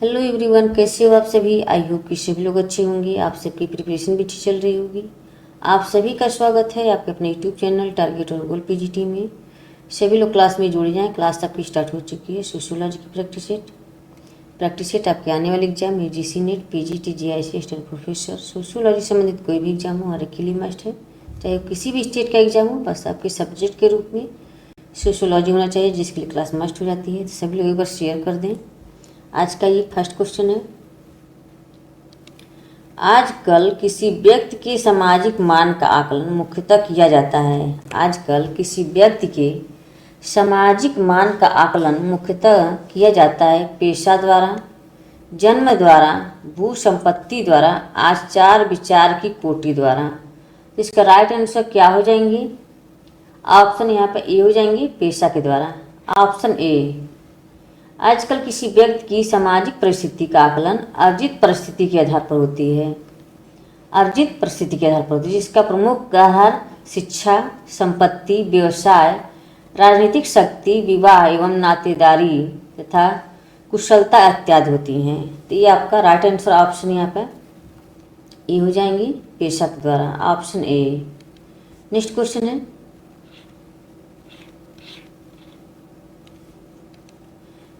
Hello everyone, कैसे हो आप सभी। आई होप कि सभी लोग अच्छे होंगे। आप सबकी प्रिपरेशन भी ठीक चल रही होगी। आप सभी का स्वागत है आपके अपने यूट्यूब चैनल टारगेट और गोल पीजीटी में। सभी लोग क्लास में जुड़ जाएं। क्लास आपकी स्टार्ट हो चुकी है। सोशियोलॉजी की प्रैक्टिस सेट आपके आने वाले exam UGC net, PGT, GIC, assistant professor, sociology संबंधित कोई भी एग्जाम हो हर एक के लिए मस्ट है। चाहे वो किसी भी स्टेट का एग्जाम हो, बस आपके सब्जेक्ट के रूप में सोशियोलॉजी होना चाहिए, जिसके लिए क्लास मस्ट हो जाती है। तो सभी लोग एक बार शेयर कर दें। आज का ये फर्स्ट क्वेश्चन है। आजकल किसी व्यक्ति के सामाजिक मान का आकलन मुख्यतः किया जाता है। आजकल किसी व्यक्ति के सामाजिक मान का आकलन मुख्यतः किया जाता है पेशा द्वारा, जन्म द्वारा, भू संपत्ति द्वारा, आचार विचार की कोटि द्वारा। इसका राइट आंसर क्या हो जाएंगे? ऑप्शन यहाँ पे ए हो जाएंगे, पेशा के द्वारा। Option A. आजकल किसी व्यक्ति की सामाजिक परिस्थिति का आकलन अर्जित परिस्थिति के आधार पर होती है। अर्जित परिस्थिति के आधार पर होती है, जिसका प्रमुख आधार शिक्षा, संपत्ति, व्यवसाय, राजनीतिक शक्ति, विवाह एवं नातेदारी तथा कुशलता इत्यादि होती हैं। तो ये आपका राइट आंसर ऑप्शन यहाँ पे ए हो जाएंगी, पेशा के द्वारा। Option A. नेक्स्ट क्वेश्चन है।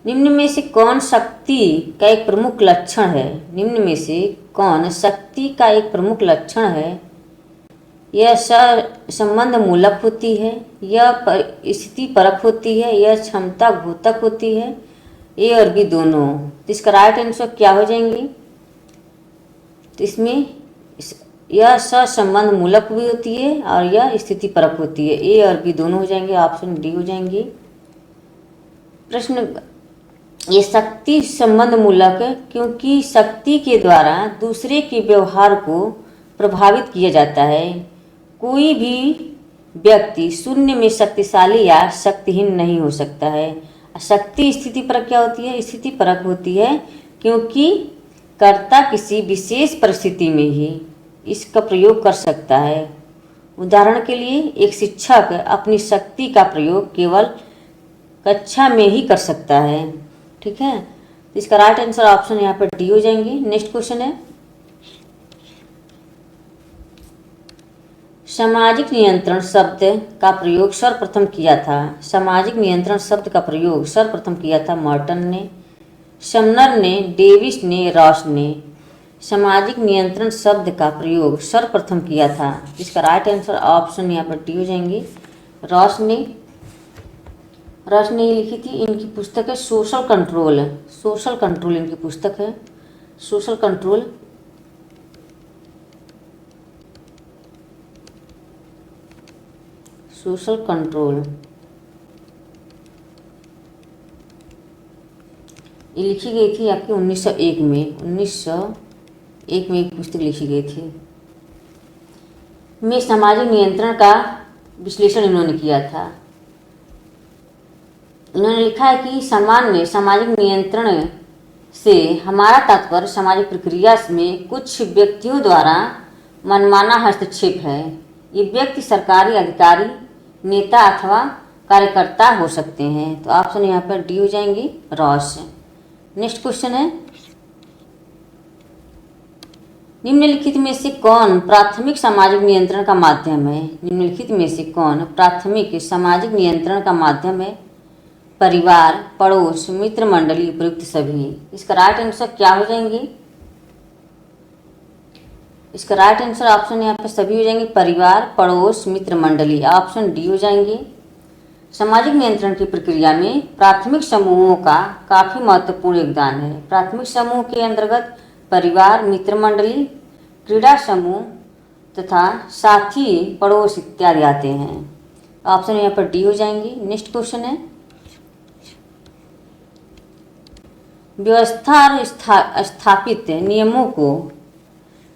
निम्न में से कौन शक्ति का एक प्रमुख लक्षण है? निम्न में से कौन शक्ति का एक प्रमुख लक्षण है? यह संबंध मूलक होती है, यह स्थिति परक होती है, यह क्षमता घोतक होती है, ए और बी दोनों। तो इसका राइट आंसर क्या हो जाएंगे? तो इसमें यह संबंध मूलक भी होती है और यह स्थिति परक होती है। ए और बी दोनों हो जाएंगे। ऑप्शन डी हो जाएंगे। प्रश्न, ये शक्ति संबंध मूलक है क्योंकि शक्ति के द्वारा दूसरे के व्यवहार को प्रभावित किया जाता है। कोई भी व्यक्ति शून्य में शक्तिशाली या शक्तिहीन नहीं हो सकता है। शक्ति स्थिति परक क्या होती है? स्थिति परक होती है क्योंकि कर्ता किसी विशेष परिस्थिति में ही इसका प्रयोग कर सकता है। उदाहरण के लिए, एक शिक्षक अपनी शक्ति का प्रयोग केवल कक्षा में ही कर सकता है। ठीक है, तो इसका राइट आंसर ऑप्शन यहाँ पर डी हो जाएंगे। नेक्स्ट क्वेश्चन है। सामाजिक नियंत्रण शब्द का प्रयोग सर्वप्रथम किया था। सामाजिक नियंत्रण शब्द का प्रयोग सर्वप्रथम किया था मॉर्टन ने, समनर ने, डेविस ने, रॉस ने। सामाजिक नियंत्रण शब्द का प्रयोग सर्वप्रथम किया था। इसका राइट आंसर ऑप्शन यहाँ पर डी हो जाएंगे, रॉस ने। रॉस ने लिखी थी। इनकी पुस्तक है सोशल कंट्रोल। सोशल कंट्रोल इनकी पुस्तक है, सोशल कंट्रोल। सोशल कंट्रोल ये लिखी गई थी आपकी 1901 में। 1901 में एक पुस्तक लिखी गई थी। में सामाजिक नियंत्रण का विश्लेषण इन्होंने किया था। इन्होंने लिखा है कि सामान्य सामाजिक नियंत्रण से हमारा तात्पर्य सामाजिक प्रक्रिया में कुछ व्यक्तियों द्वारा मनमाना हस्तक्षेप है। ये व्यक्ति सरकारी अधिकारी, नेता अथवा कार्यकर्ता हो सकते हैं। तो ऑप्शन यहाँ पर डी हो जाएंगी, रॉस। नेक्स्ट क्वेश्चन है। निम्नलिखित में से कौन प्राथमिक सामाजिक नियंत्रण का माध्यम है? निम्नलिखित में से कौन प्राथमिक सामाजिक नियंत्रण का माध्यम है? परिवार, पड़ोस, मित्र मंडली, उपयुक्त सभी। इसका राइट आंसर क्या हो जाएंगे? इसका राइट आंसर ऑप्शन यहाँ पे सभी हो जाएंगे, परिवार, पड़ोस, मित्र मंडली। ऑप्शन डी हो जाएंगे। सामाजिक नियंत्रण की प्रक्रिया में प्राथमिक समूहों का काफी महत्वपूर्ण योगदान है। प्राथमिक समूह के अंतर्गत परिवार, मित्र मंडली, क्रीड़ा समूह तथा साथी, पड़ोस इत्यादि आते हैं। ऑप्शन यहाँ पर डी हो जाएंगी। नेक्स्ट क्वेश्चन है। व्यवस्था और स्थापित नियमों को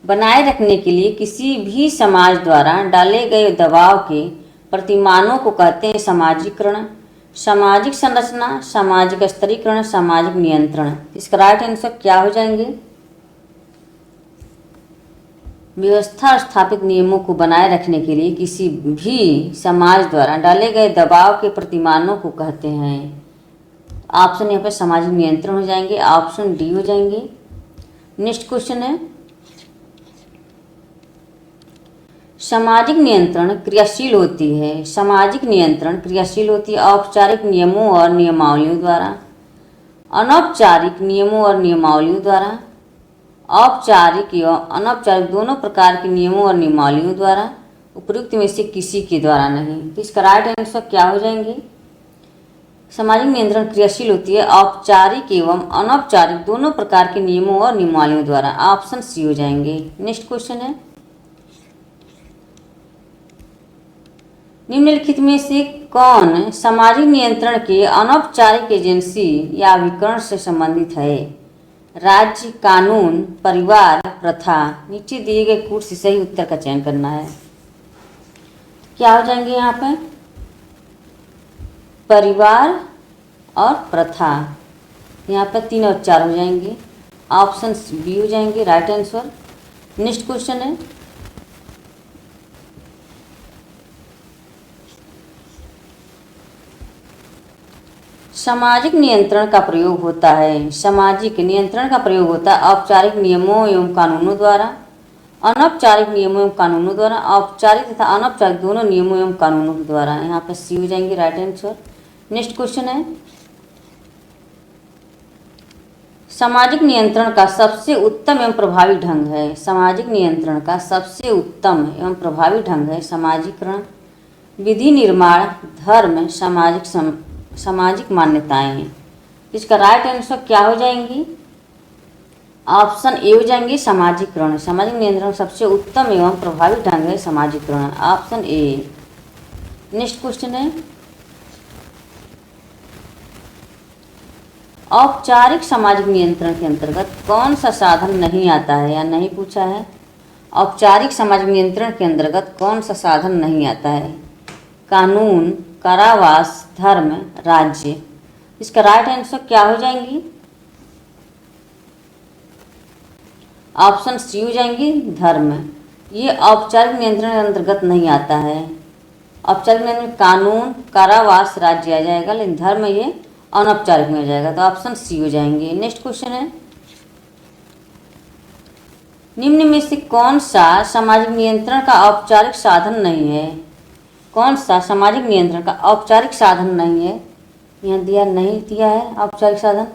बनाए रखने के लिए किसी भी समाज द्वारा डाले गए दबाव के प्रतिमानों को कहते हैं समाजीकरण, सामाजिक संरचना, सामाजिक स्तरीकरण, सामाजिक नियंत्रण। इसका राइट आंसर क्या हो जाएंगे? व्यवस्था और स्थापित नियमों को बनाए रखने के लिए किसी भी समाज द्वारा डाले गए दबाव के प्रतिमानों को कहते हैं। ऑप्शन यहाँ पे सामाजिक नियंत्रण हो जाएंगे, ऑप्शन डी हो जाएंगे। नेक्स्ट क्वेश्चन है, सामाजिक नियंत्रण क्रियाशील होती है, सामाजिक नियंत्रण क्रियाशील होती है औपचारिक नियमों और नियमावलियों द्वारा, अनौपचारिक नियमों और नियमावलियों द्वारा, औपचारिक एवं अनौपचारिक दोनों प्रकार के नियमों और नियमावलियों द्वारा, उपयुक्त में से किसी के द्वारा नहीं। तो इसका राइट आंसर क्या हो जाएंगे? सामाजिक नियंत्रण क्रियाशील होती है औपचारिक एवं अनौपचारिक दोनों प्रकार के नियमों और नियमावलियों द्वारा, ऑप्शन सी हो जाएंगे। नेक्स्ट क्वेश्चन है, निम्नलिखित में से कौन सामाजिक नियंत्रण के अनौपचारिक एजेंसी या अभिकरण से संबंधित है? राज्य, कानून, परिवार, प्रथा। नीचे दिए गए कोड से सही उत्तर का चयन करना है। क्या हो जाएंगे यहाँ पे? परिवार और प्रथा। यहाँ पे 3 और 4 हो जाएंगे, ऑप्शन बी हो जाएंगे राइट आंसर। नेक्स्ट क्वेश्चन है, सामाजिक नियंत्रण का प्रयोग होता है, सामाजिक नियंत्रण का प्रयोग होता है औपचारिक नियमों एवं कानूनों द्वारा, अनौपचारिक नियमों एवं कानूनों द्वारा, औपचारिक तथा अनौपचारिक दोनों नियमों एवं कानूनों के द्वारा। यहाँ पर सी हो जाएंगे राइट आंसर। नेक्स्ट क्वेश्चन है, सामाजिक नियंत्रण का सबसे उत्तम एवं प्रभावी ढंग है, सामाजिक नियंत्रण का सबसे उत्तम एवं प्रभावी ढंग है समाजीकरण, विधि निर्माण, धर्म, सामाजिक मान्यताएं। इसका राइट आंसर क्या हो जाएंगी? ऑप्शन ए हो जाएंगे सामाजिकरण। सामाजिक नियंत्रण सबसे उत्तम एवं प्रभावी ढंग है सामाजिकरण, ऑप्शन ए। नेक्स्ट क्वेश्चन है, औपचारिक सामाजिक नियंत्रण के अंतर्गत कौन सा साधन नहीं आता है या नहीं पूछा है? औपचारिक सामाजिक नियंत्रण के अंतर्गत कौन सा साधन नहीं आता है? कानून, कारावास, धर्म, राज्य। इसका राइट आंसर क्या हो जाएंगी? ऑप्शन सी हो जाएंगी धर्म। ये औपचारिक नियंत्रण के अंतर्गत नहीं आता है। औपचारिक नियंत्रण कानून, कारावास, राज्य आ जाएगा, लेकिन धर्म ये अनौपचारिक में आ जाएगा, तो ऑप्शन सी हो जाएंगे। नेक्स्ट क्वेश्चन है, निम्न में से कौन सा सामाजिक नियंत्रण का औपचारिक साधन नहीं है? कौन सा सामाजिक नियंत्रण का औपचारिक साधन नहीं है? यहाँ दिया है औपचारिक साधन।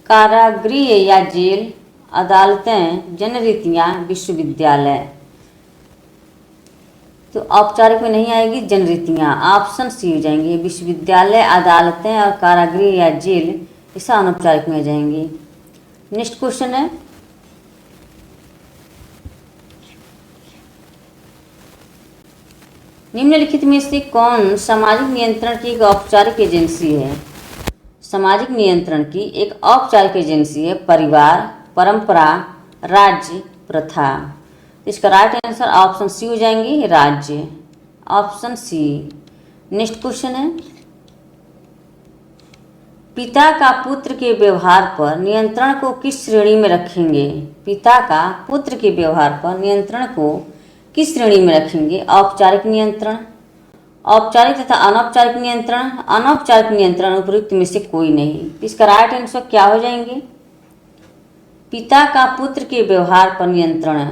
कारागृह या जेल, अदालतें, जनरीतियाँ, विश्वविद्यालय। तो औपचारिक में नहीं आएगी जनरीतियाँ, ऑप्शन सी हो जाएंगे। विश्वविद्यालय, अदालतें और कारागृह या जेल ऐसा अनौपचारिक में आ जाएंगी। नेक्स्ट क्वेश्चन है, निम्नलिखित में से कौन सामाजिक नियंत्रण की एक औपचारिक एजेंसी है? सामाजिक नियंत्रण की एक औपचारिक एजेंसी है परिवार, परंपरा, राज्य, प्रथा। इसका राइट आंसर ऑप्शन सी हो जाएंगे राज्य, ऑप्शन सी। नेक्स्ट क्वेश्चन है, पिता का पुत्र के व्यवहार पर नियंत्रण को किस श्रेणी में रखेंगे? पिता का पुत्र के व्यवहार पर नियंत्रण को किस श्रेणी में रखेंगे? औपचारिक नियंत्रण, औपचारिक तथा अनौपचारिक नियंत्रण, अनौपचारिक नियंत्रण, उपयुक्त में से कोई नहीं। इसका राइट आंसर क्या हो जाएंगे? पिता का पुत्र के व्यवहार पर नियंत्रण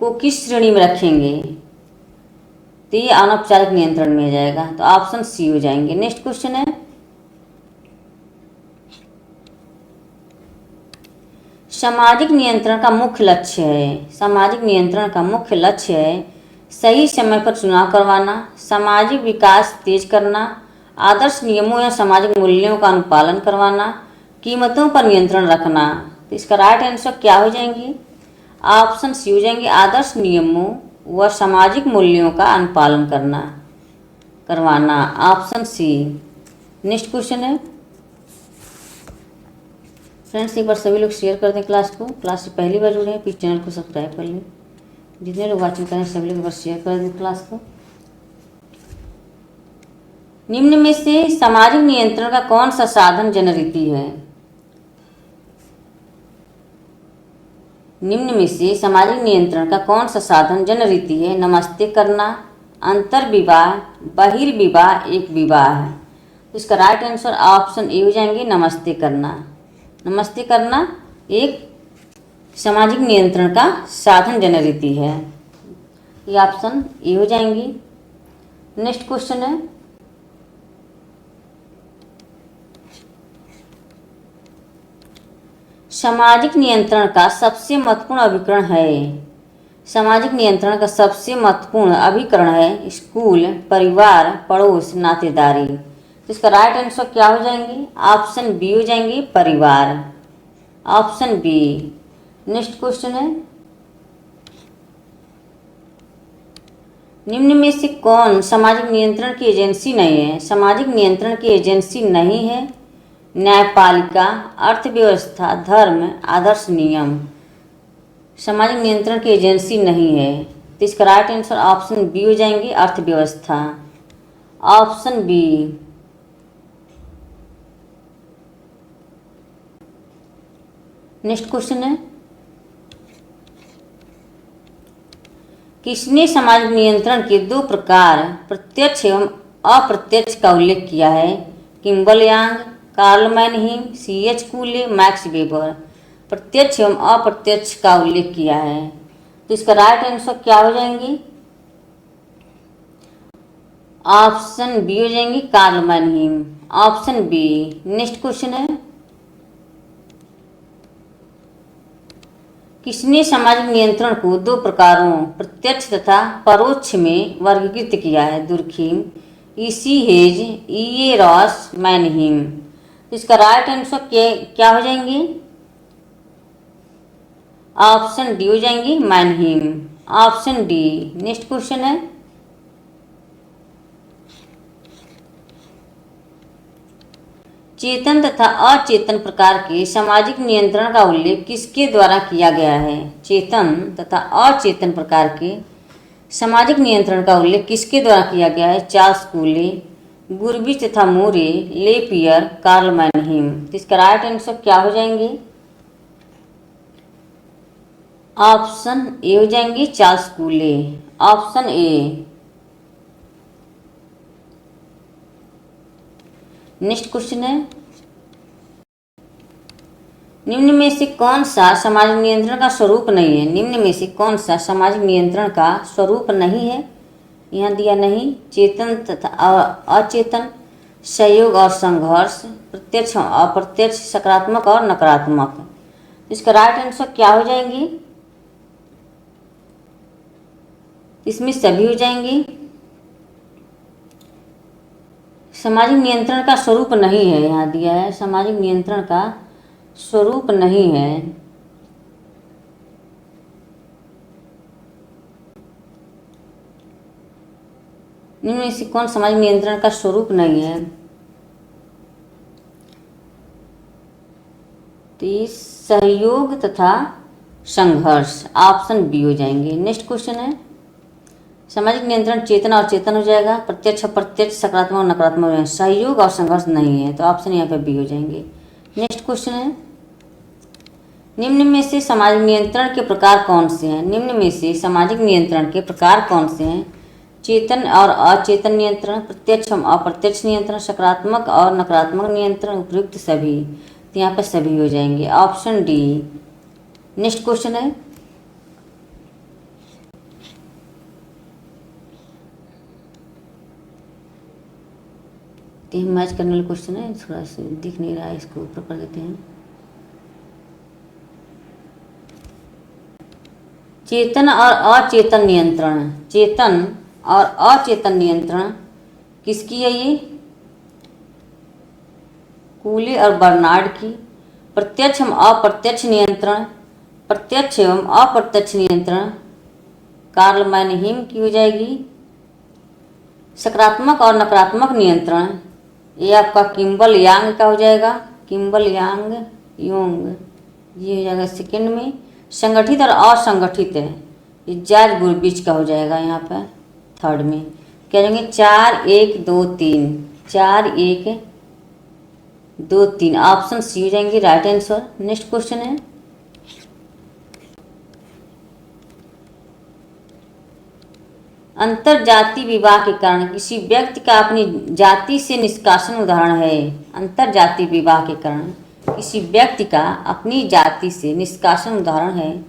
को किस श्रेणी में रखेंगे? तो ये अनौपचारिक नियंत्रण में आ जाएगा, तो ऑप्शन सी हो जाएंगे। नेक्स्ट क्वेश्चन है, सामाजिक नियंत्रण का मुख्य लक्ष्य है, सामाजिक नियंत्रण का मुख्य लक्ष्य है सही समय पर चुनाव करवाना, सामाजिक विकास तेज करना, आदर्श नियमों या सामाजिक मूल्यों का अनुपालन करवाना, कीमतों पर नियंत्रण रखना। तो इसका राइट आंसर क्या हो जाएंगे? ऑप्शन सी हो जाएंगे आदर्श नियमों व सामाजिक मूल्यों का अनुपालन करवाना, ऑप्शन सी। नेक्स्ट क्वेश्चन है, फ्रेंड्स एक बार सभी लोग शेयर कर दें क्लास को। क्लास से पहली बार जुड़े हैं प्लीज़ चैनल को सब्सक्राइब कर लें। जितने लोग वाचिंग करें सभी लोग एक बार शेयर कर दें क्लास को। निम्न में से सामाजिक नियंत्रण का कौन सा साधन जनरीति है? निम्न में से सामाजिक नियंत्रण का कौन सा साधन जनरीति है? नमस्ते करना, अंतर विवाह, बहिर्विवाह, एक विवाह है। इसका राइट आंसर ऑप्शन ए हो जाएंगे नमस्ते करना। नमस्ते करना एक सामाजिक नियंत्रण का साधन जनरीति है। ये ऑप्शन ए हो जाएंगी। नेक्स्ट क्वेश्चन है, सामाजिक नियंत्रण का सबसे महत्वपूर्ण अभिकरण है। सामाजिक नियंत्रण का सबसे महत्वपूर्ण अभिकरण है स्कूल, परिवार, पड़ोस, नातेदारी। तो इसका राइट आंसर क्या हो जाएंगे? ऑप्शन बी हो जाएंगे परिवार। Option B. नेक्स्ट क्वेश्चन है, निम्न में से कौन सामाजिक नियंत्रण की एजेंसी नहीं है? सामाजिक नियंत्रण की एजेंसी नहीं है न्यायपालिका, अर्थव्यवस्था, धर्म, आदर्श नियम। सामाजिक नियंत्रण की एजेंसी नहीं है, तो इसका राइट आंसर ऑप्शन बी हो जाएंगे अर्थव्यवस्था। Option B. नेक्स्ट क्वेश्चन है, किसने सामाजिक नियंत्रण के दो प्रकार प्रत्यक्ष एवं अप्रत्यक्ष का उल्लेख किया है? किम्बल यांग, कार्ल मैनहीम, C.H. कूले, max weber. प्रत्यक्ष एवं अप्रत्यक्ष का उल्लेख किया है, तो इसका राइट आंसर क्या हो जाएंगे? ऑप्शन बी हो जाएंगी Karl Mannheim. Option B. Next question है, किसने सामाजिक नियंत्रण को दो प्रकारों प्रत्यक्ष तथा परोक्ष में वर्गीकृत किया है? Durkheim, E.C. Hayes, E.A. Ross, Mannheim. इसका राइट आंसर क्या हो जाएंगे? ऑप्शन डी हो जाएंगी Mannheim. Option D. Next question है, चेतन तथा अचेतन प्रकार के सामाजिक नियंत्रण का उल्लेख किसके द्वारा किया गया है? चेतन तथा अचेतन प्रकार के सामाजिक नियंत्रण का उल्लेख किसके द्वारा किया गया है? चार्ल्स कूले, गुरबिच तथा मोरे, लेपियर, कार्ल मैनहीम। इसका राइट आंसर क्या हो जाएंगे? ऑप्शन ए हो जाएंगे Charles कूले। Option A. Next question है, निम्न में से कौन सा सामाजिक नियंत्रण का स्वरूप नहीं है? निम्न में से कौन सा सामाजिक नियंत्रण का स्वरूप नहीं है? यहाँ दिया नहीं। चेतन तथा अचेतन, सहयोग और संघर्ष, प्रत्यक्ष और अप्रत्यक्ष, सकारात्मक और नकारात्मक। इसका राइट आंसर क्या हो जाएंगी? इसमें सभी हो जाएंगी। सामाजिक नियंत्रण का स्वरूप नहीं है, यहाँ दिया है सामाजिक नियंत्रण का स्वरूप नहीं है। निम्न में से कौन सामाजिक नियंत्रण का स्वरूप नहीं है? तो सहयोग तथा संघर्ष। ऑप्शन बी हो जाएंगे। नेक्स्ट क्वेश्चन है, सामाजिक नियंत्रण चेतन और चेतन हो जाएगा, प्रत्यक्ष अप्रत्यक्ष, सकारात्मक और नकारात्मक। सहयोग और संघर्ष नहीं है, तो ऑप्शन यहाँ पे बी हो जाएंगे। नेक्स्ट क्वेश्चन है, निम्न में से सामाजिक नियंत्रण के प्रकार कौन से हैं? निम्न में से सामाजिक नियंत्रण के प्रकार कौन से हैं? चेतन और अचेतन नियंत्रण, प्रत्यक्ष और अप्रत्यक्ष नियंत्रण, सकारात्मक और नकारात्मक नियंत्रण, उपयुक्त सभी। तो यहाँ पर सभी हो जाएंगे। Option D. नेक्स्ट क्वेश्चन है, मैच करने वाला क्वेश्चन है, थोड़ा सा दिख नहीं रहा है, इसको ऊपर कर देते हैं। चेतन और अचेतन नियंत्रण, चेतन और अचेतन नियंत्रण किसकी है? ये कूले और बर्नार्ड की। प्रत्यक्ष एवं अप्रत्यक्ष नियंत्रण, प्रत्यक्ष एवं अप्रत्यक्ष नियंत्रण कार्ल मैनहीम की हो जाएगी। सकारात्मक और नकारात्मक नियंत्रण ये आपका किम्बल यांग का हो जाएगा। किम्बल यांग योंग ये हो जाएगा सेकेंड में। संगठित और असंगठित है ये जॉर्ज गुरबिच का हो जाएगा यहाँ पर थर्ड में। क्या जाएंगे? 4 1 2 3, 4 1 2 3। ऑप्शन सी हो जाएंगे राइट आंसर। नेक्स्ट क्वेश्चन है, अंतर जाति विवाह के कारण किसी व्यक्ति का अपनी जाति से निष्कासन उदाहरण है। अंतर जाति विवाह के कारण किसी व्यक्ति का अपनी जाति से निष्कासन उदाहरण है।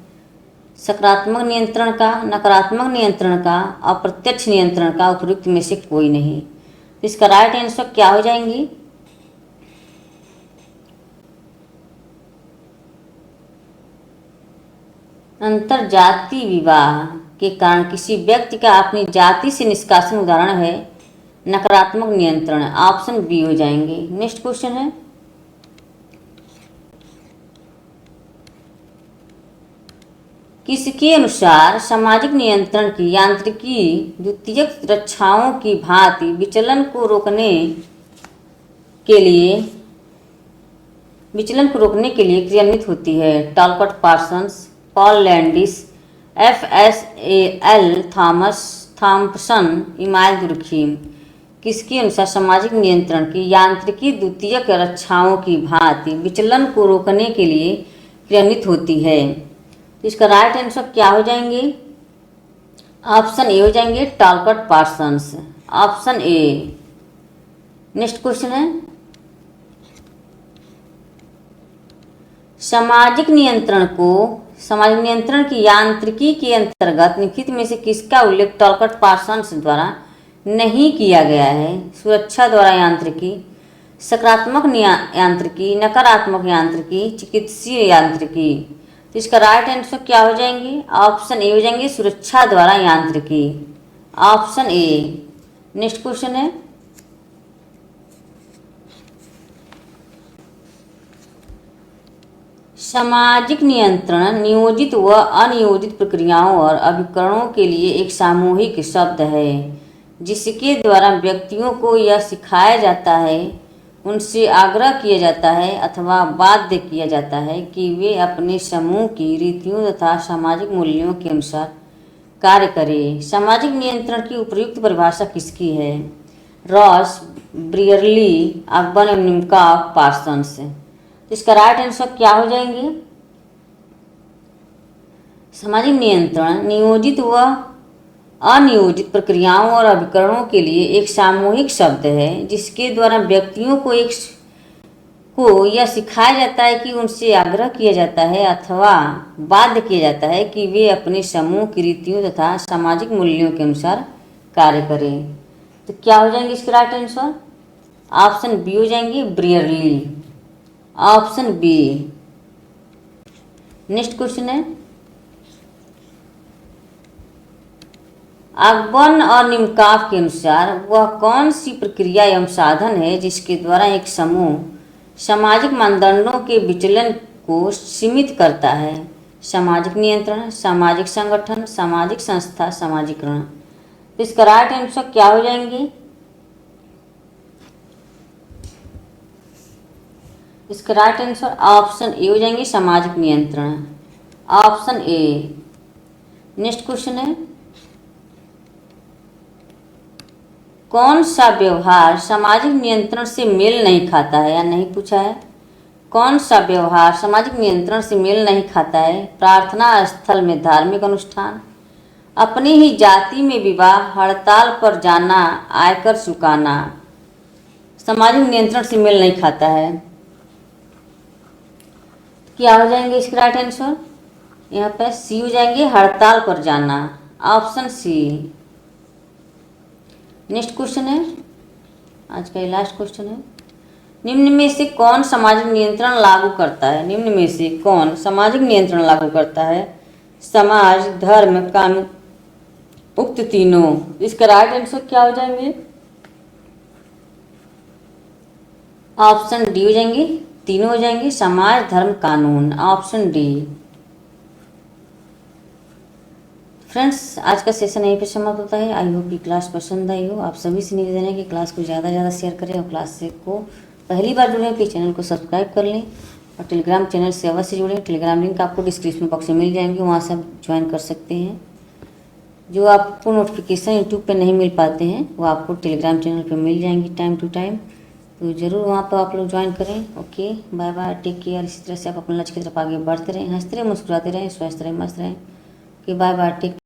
सकारात्मक नियंत्रण का, नकारात्मक नियंत्रण का, अप्रत्यक्ष नियंत्रण का उपयुक्त में से कोई नहीं। तो इसका राइट आंसर क्या हो जाएंगी? अंतर जाति विवाह के कारण किसी व्यक्ति का अपनी जाति से निष्कासन उदाहरण है नकारात्मक नियंत्रण। ऑप्शन बी हो जाएंगे। नेक्स्ट क्वेश्चन है, किसके अनुसार सामाजिक नियंत्रण की यांत्रिकी द्वितीयक रक्षाओं की भांति विचलन को रोकने के लिए क्रियान्वित होती है? Talcott Parsons, Paul Landis, FSAL Thompson, Emile Durkheim. किसके अनुसार सामाजिक नियंत्रण की यांत्रिकी द्वितीयक रक्षाओं की भांति विचलन को रोकने के लिए क्रियान्वित होती है? तो इसका राइट आंसर क्या हो जाएंगे? ऑप्शन ए हो जाएंगे, Talcott Parsons. Option A. Next question है, सामाजिक नियंत्रण की यांत्रिकी के अंतर्गत निम्नलिखित में से किसका उल्लेख टॉलकॉट पार्सन्स द्वारा नहीं किया गया है? सुरक्षा द्वारा यांत्रिकी, सकारात्मक यांत्रिकी, नकारात्मक यांत्रिकी, चिकित्सीय यांत्रिकी। तो इसका राइट आंसर क्या हो जाएंगे? ऑप्शन ए हो जाएंगे, सुरक्षा द्वारा यांत्रिकी। Option A. नेक्स्ट क्वेश्चन है, सामाजिक नियंत्रण नियोजित व अनियोजित प्रक्रियाओं और अभिकरणों के लिए एक सामूहिक शब्द है जिसके द्वारा व्यक्तियों को यह सिखाया जाता है, उनसे आग्रह किया जाता है अथवा बाध्य किया जाता है कि वे अपने समूह की रीतियों तथा सामाजिक मूल्यों के अनुसार कार्य करें। सामाजिक नियंत्रण की उपयुक्त परिभाषा किसकी है? रॉस, ब्रियरली, अकबर एवं निम्कॉफ, पार्सन्स। इसका राइट आंसर क्या हो जाएंगे? सामाजिक नियंत्रण नियोजित व अनियोजित प्रक्रियाओं और अभिकरणों के लिए एक सामूहिक शब्द है जिसके द्वारा व्यक्तियों को यह सिखाया जाता है कि उनसे आग्रह किया जाता है अथवा बाध्य किया जाता है कि वे अपने समूह की रीतियों तथा सामाजिक मूल्यों के अनुसार कार्य करें। तो क्या हो जाएंगे इसके राइट आंसर? ऑप्शन बी हो जाएंगे, ब्रियरली। Option B. नेक्स्ट क्वेश्चन है, अकबर और निम्कॉफ के अनुसार वह कौन सी प्रक्रिया एवं साधन है जिसके द्वारा एक समूह सामाजिक मानदंडों के विचलन को सीमित करता है? सामाजिक नियंत्रण, सामाजिक संगठन, सामाजिक संस्था, सामाजिकरण। तो इसका राइट आंसर क्या हो जाएंगे? इसका राइट आंसर ऑप्शन ए हो जाएंगे, सामाजिक नियंत्रण। Option A. नेक्स्ट क्वेश्चन है, कौन सा व्यवहार सामाजिक नियंत्रण से मेल नहीं खाता है? या नहीं पूछा है। कौन सा व्यवहार सामाजिक नियंत्रण से मेल नहीं खाता है? प्रार्थना स्थल में धार्मिक अनुष्ठान, अपनी ही जाति में विवाह, हड़ताल पर जाना, आयकर चुकाना। सामाजिक नियंत्रण से मेल नहीं खाता है। क्या हो जाएंगे इसके राइट आंसर? यहाँ पे सी हो जाएंगे, हड़ताल पर जाना। Option C. नेक्स्ट क्वेश्चन है, आज का ये लास्ट क्वेश्चन है, निम्न में से कौन सामाजिक नियंत्रण लागू करता है? निम्न में से कौन सामाजिक नियंत्रण लागू करता है? समाज, धर्म, कानून, उक्त तीनों। इसका राइट आंसर क्या हो जाएंगे? ऑप्शन डी हो जाएंगे, तीनों हो जाएंगे, समाज, धर्म, कानून। Option D. फ्रेंड्स, आज का सेशन यहीं पे समाप्त होता है। आई होप कि क्लास पसंद आई हो। आप सभी से निवेदन है कि क्लास को ज़्यादा से ज़्यादा शेयर करें और क्लास से को पहली बार जुड़े हैं तो चैनल को सब्सक्राइब कर लें और टेलीग्राम चैनल से अवश्य जुड़ें। टेलीग्राम लिंक आपको डिस्क्रिप्शन बॉक्स में मिल जाएंगे, वहाँ से आप ज्वाइन कर सकते हैं। जो आपको नोटिफिकेशन यूट्यूब पर नहीं मिल पाते हैं वो आपको टेलीग्राम चैनल पर मिल जाएंगी टाइम टू टाइम, तो ज़रूर वहाँ पर आप लोग ज्वाइन करें। Okay, bye bye, take care. इसी तरह से आप अपने लक्ष्य की तरफ आगे बढ़ते रहें, हंसते रहें, मुस्कुराते रहें, स्वस्थ रहें, मस्त रहें। Okay, bye bye, take